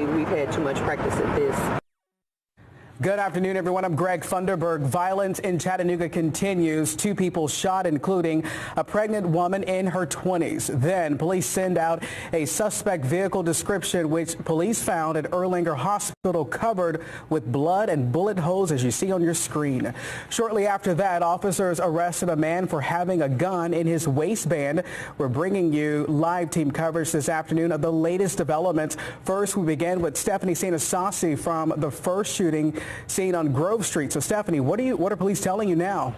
we've had too much practice at this. Good afternoon, everyone. I'm Greg Funderburg. Violence in Chattanooga continues. 2 people shot, including a pregnant woman in her 20s. Then police send out a suspect vehicle description, which police found at Erlanger Hospital covered with blood and bullet holes, as you see on your screen. Shortly after that, officers arrested a man for having a gun in his waistband. We're bringing you live team coverage this afternoon of the latest developments. First, we begin with Stephanie Sanastasi from the first shooting seen on Grove Street. So, Stephanie, what are police telling you now?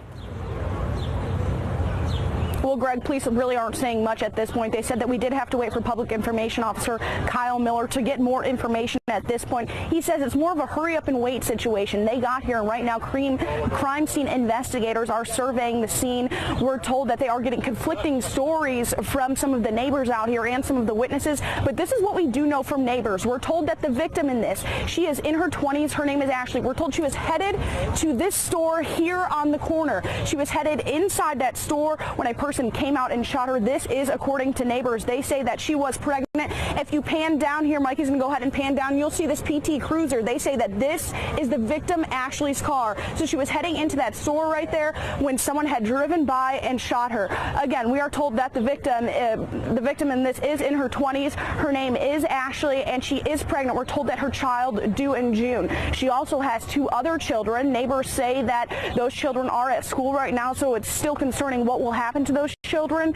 Well, Greg, police really aren't saying much at this point. They said that we did have to wait for Public Information Officer Kyle Miller to get more information at this point. He says it's more of a hurry up and wait situation. They got here, and right now crime scene investigators are surveying the scene. We're told that they are getting conflicting stories from some of the neighbors out here and some of the witnesses. But this is what we do know from neighbors. We're told that the victim in this, she is in her 20s. Her name is Ashley. We're told she was headed to this store here on the corner. She was headed inside that store when a person came out and shot her. This is according to neighbors. They say that she was pregnant. If you pan down here, Mikey's going to go ahead and pan down, you'll see this PT Cruiser. They say that this is the victim Ashley's car. So she was heading into that store right there when someone had driven by and shot her. Again, we are told that the victim in this is in her 20s. Her name is Ashley, and she is pregnant. We're told that her child due in June. She also has 2 other children. Neighbors say that those children are at school right now, so it's still concerning what will happen to those children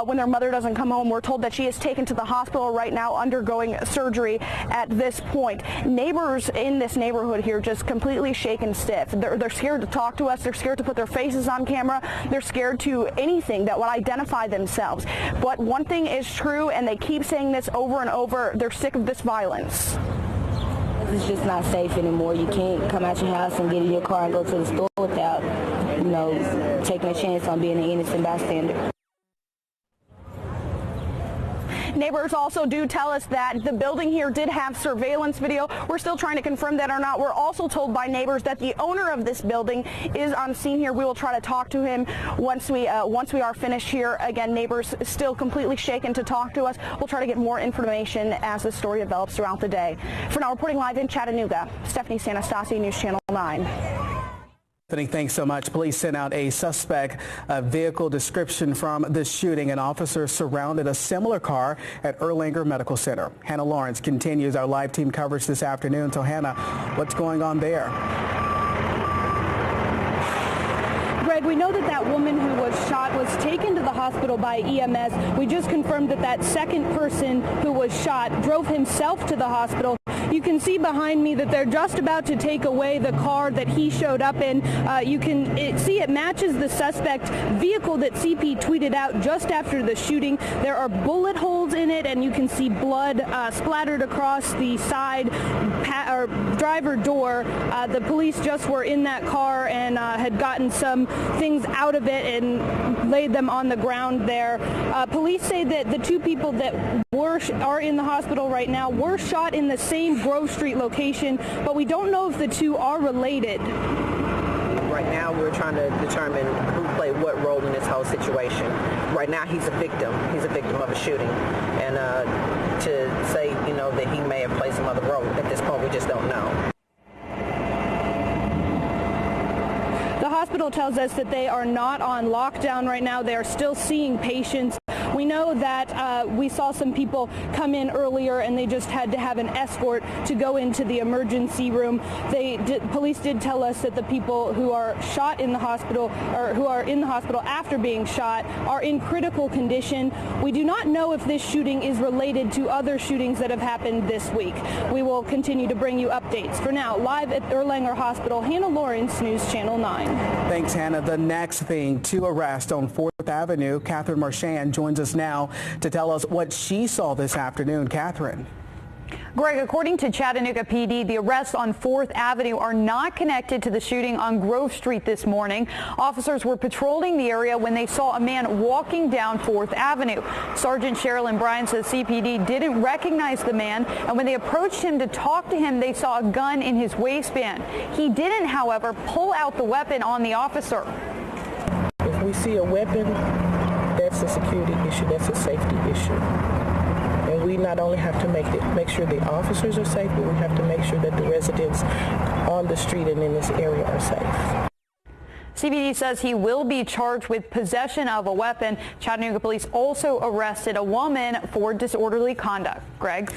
when their mother doesn't come home. We're told that she is taken to the hospital right now undergoing surgery at this point. Neighbors in this neighborhood here just completely shaken stiff. They're scared to talk to us. They're scared to put their faces on camera. They're scared to anything that would identify themselves. But one thing is true, and they keep saying this over and over, they're sick of this violence. It's just not safe anymore. You can't come out your house and get in your car and go to the store without, taking a chance on being an innocent bystander. Neighbors also do tell us that the building here did have surveillance video. We're still trying to confirm that or not. We're also told by neighbors that the owner of this building is on scene here. We will try to talk to him once we are finished here. Again, neighbors still completely shaken to talk to us. We'll try to get more information as the story develops throughout the day. For now, reporting live in Chattanooga, Stephanie Sanastasi, News Channel 9. Thanks so much. Police sent out a suspect vehicle description from the shooting. An officer surrounded a similar car at Erlanger Medical Center. Hannah Lawrence continues our live team coverage this afternoon. So, Hannah, what's going on there? Greg, we know that woman who was shot was taken to the hospital by EMS. We just confirmed that second person who was shot drove himself to the hospital. You can see behind me that they're just about to take away the car that he showed up in. You can see it matches the suspect vehicle that CP tweeted out just after the shooting. There are bullet holes in it, and you can see blood splattered across the side driver door. The police just were in that car and had gotten some things out of it and laid them on the ground there. Police say that the 2 people that are in the hospital right now were shot in the same Grove Street location, but we don't know if the 2 are related. Right now, we're trying to determine who played what role in this whole situation. Right now, he's a victim. He's a victim of a shooting. And to say, that he may have played some other role, at this point, we just don't know. The hospital tells us that they are not on lockdown right now. They are still seeing patients. We know that we saw some people come in earlier and they just had to have an escort to go into the emergency room. Police did tell us that the people who are shot in the hospital or who are in the hospital after being shot are in critical condition. We do not know if this shooting is related to other shootings that have happened this week. We will continue to bring you updates. For now, live at Erlanger Hospital, Hannah Lawrence, News Channel 9. Thanks, Hannah. The next thing, 2 arrests on 4th Avenue. Catherine Marchand joins us now to tell us what she saw this afternoon. Catherine. Greg, according to Chattanooga PD, the arrests on 4th Avenue are not connected to the shooting on Grove Street this morning. Officers were patrolling the area when they saw a man walking down 4th Avenue. Sergeant Sherilyn Bryan says CPD didn't recognize the man, and when they approached him to talk to him, they saw a gun in his waistband. He didn't, however, pull out the weapon on the officer. If we see a weapon, that's a security issue, that's a safety issue. And we not only have to make sure the officers are safe, but we have to make sure that the residents on the street and in this area are safe. CBD says he will be charged with possession of a weapon. Chattanooga police also arrested a woman for disorderly conduct. Greg?